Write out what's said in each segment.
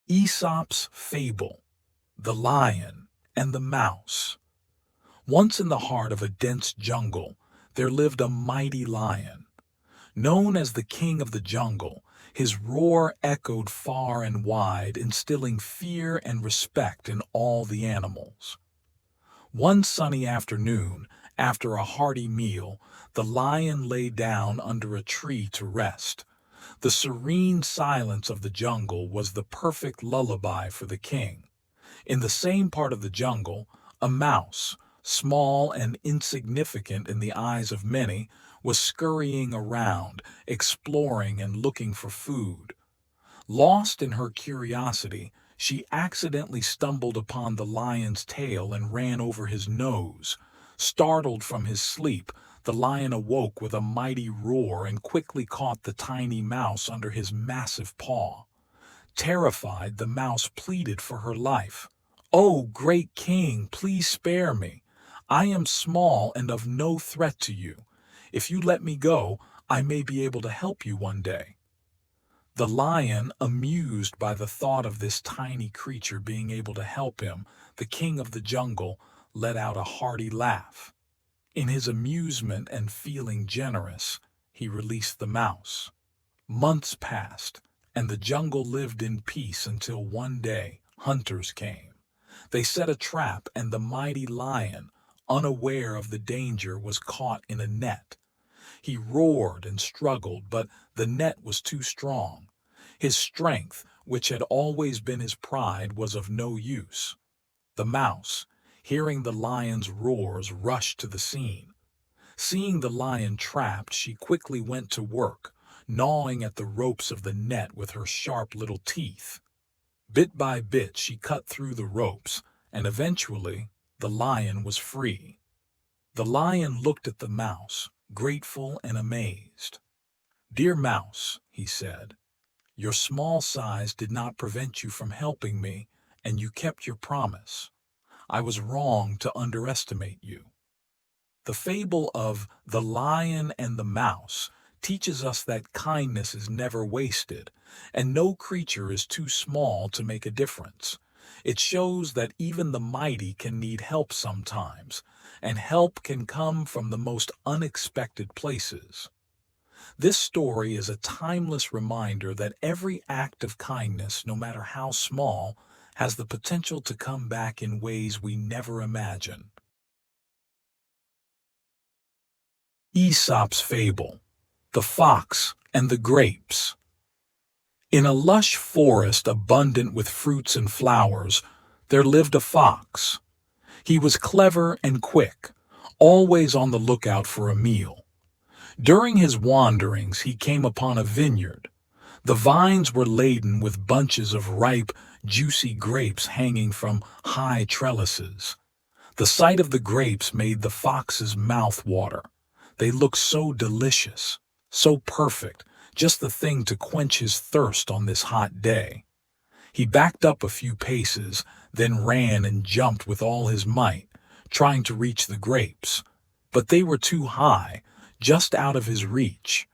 Aesop's Fable, the Lion and the Mouse. Once in the heart of a dense jungle, there lived a mighty lion. Known as the king of the jungle, his roar echoed far and wide, instilling fear and respect in all the animals. One sunny afternoon, after a hearty meal, the lion lay down under a tree to rest. The serene silence of the jungle was the perfect lullaby for the king. In the same part of the jungle, a mouse, small and insignificant in the eyes of many, was scurrying around, exploring and looking for food. Lost in her curiosity, she accidentally stumbled upon the lion's tail and ran over his nose. Startled from his sleep, the lion awoke with a mighty roar and quickly caught the tiny mouse under his massive paw. Terrified, the mouse pleaded for her life. "Oh, great king, please spare me. I am small and of no threat to you. If you let me go, I may be able to help you one day." The lion, amused by the thought of this tiny creature being able to help him, the king of the jungle, let out a hearty laugh. In his amusement and feeling generous, he released the mouse. Months passed, and the jungle lived in peace until one day hunters came. They set a trap, and the mighty lion, unaware of the danger, was caught in a net. He roared and struggled, but the net was too strong. His strength, which had always been his pride, was of no use. The mouse, hearing the lion's roars, rushed to the scene. Seeing the lion trapped, she quickly went to work, gnawing at the ropes of the net with her sharp little teeth. Bit by bit, she cut through the ropes, and eventually the lion was free. The lion looked at the mouse, grateful and amazed. "Dear mouse," he said, "your small size did not prevent you from helping me, and you kept your promise. I was wrong to underestimate you." The fable of the lion and the mouse teaches us that kindness is never wasted, and no creature is too small to make a difference. It shows that even the mighty can need help sometimes, and help can come from the most unexpected places. This story is a timeless reminder that every act of kindness, no matter how small, has the potential to come back in ways we never imagined. Aesop's Fable, the Fox and the Grapes. In a lush forest abundant with fruits and flowers, there lived a fox. He was clever and quick, always on the lookout for a meal. During his wanderings, he came upon a vineyard. The vines were laden with bunches of ripe, juicy grapes hanging from high trellises. The sight of the grapes made the fox's mouth water. They looked so delicious, so perfect, just the thing to quench his thirst on this hot day. He backed up a few paces, then ran and jumped with all his might, trying to reach the grapes. But they were too high, just out of his reach.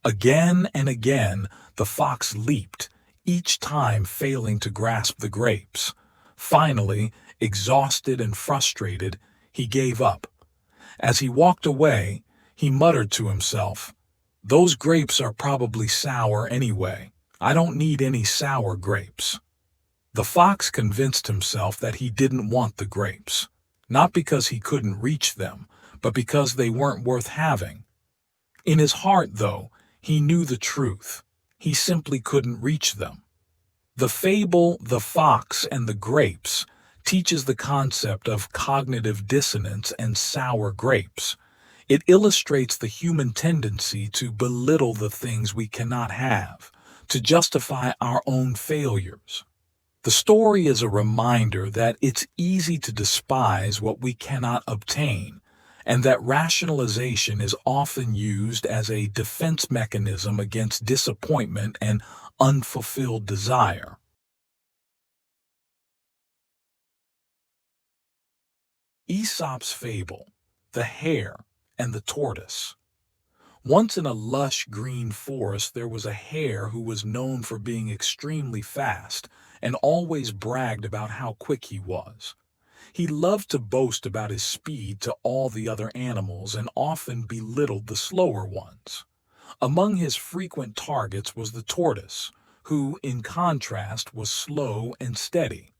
Again and again, the fox leaped, each time failing to grasp the grapes. Finally, exhausted and frustrated, he gave up. As he walked away, he muttered to himself, "Those grapes are probably sour anyway. I don't need any sour grapes." The fox convinced himself that he didn't want the grapes, not because he couldn't reach them, but because they weren't worth having. In his heart, though, he knew the truth. He simply couldn't reach them. The fable, The Fox and the Grapes, teaches the concept of cognitive dissonance and sour grapes. It illustrates the human tendency to belittle the things we cannot have, to justify our own failures. The story is a reminder that it's easy to despise what we cannot obtain, and that rationalization is often used as a defense mechanism against disappointment and unfulfilled desire. Aesop's Fable, the Hare and the Tortoise. Once in a lush green forest there was a hare who was known for being extremely fast and always bragged about how quick he was. He loved to boast about his speed to all the other animals and often belittled the slower ones. Among his frequent targets was the tortoise, who, in contrast, was slow and steady.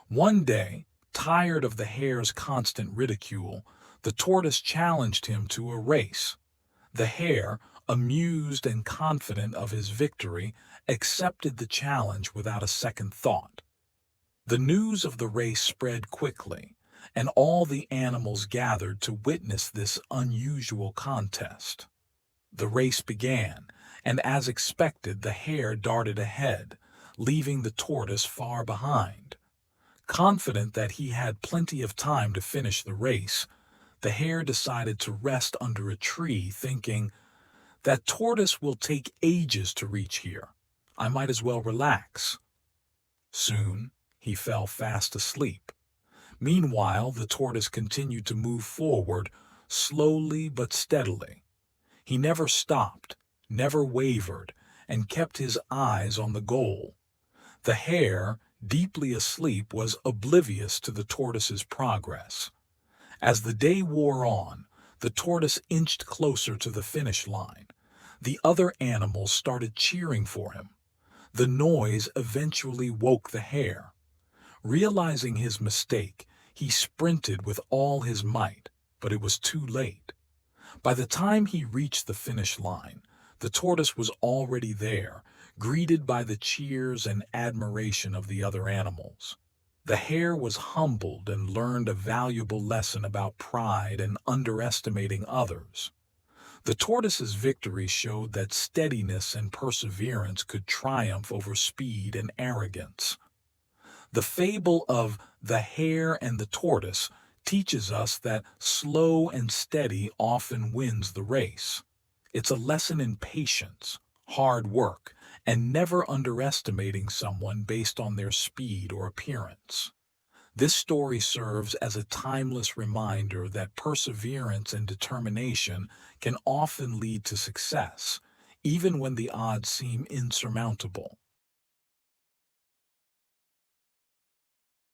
One day, tired of the hare's constant ridicule, the tortoise challenged him to a race. The hare, amused and confident of his victory, accepted the challenge without a second thought. The news of the race spread quickly, and all the animals gathered to witness this unusual contest. The race began, and as expected, the hare darted ahead, leaving the tortoise far behind. Confident that he had plenty of time to finish the race, the hare decided to rest under a tree, thinking, "That tortoise will take ages to reach here. I might as well relax." Soon, he fell fast asleep. Meanwhile, the tortoise continued to move forward, slowly but steadily. He never stopped, never wavered, and kept his eyes on the goal. The hare, deeply asleep, was oblivious to the tortoise's progress. As the day wore on, the tortoise inched closer to the finish line. The other animals started cheering for him. The noise eventually woke the hare. Realizing his mistake, he sprinted with all his might, but it was too late. By the time he reached the finish line, the tortoise was already there, greeted by the cheers and admiration of the other animals. The hare was humbled and learned a valuable lesson about pride and underestimating others. The tortoise's victory showed that steadiness and perseverance could triumph over speed and arrogance. The fable of the hare and the tortoise teaches us that slow and steady often wins the race. It's a lesson in patience, hard work, and never underestimating someone based on their speed or appearance. This story serves as a timeless reminder that perseverance and determination can often lead to success, even when the odds seem insurmountable.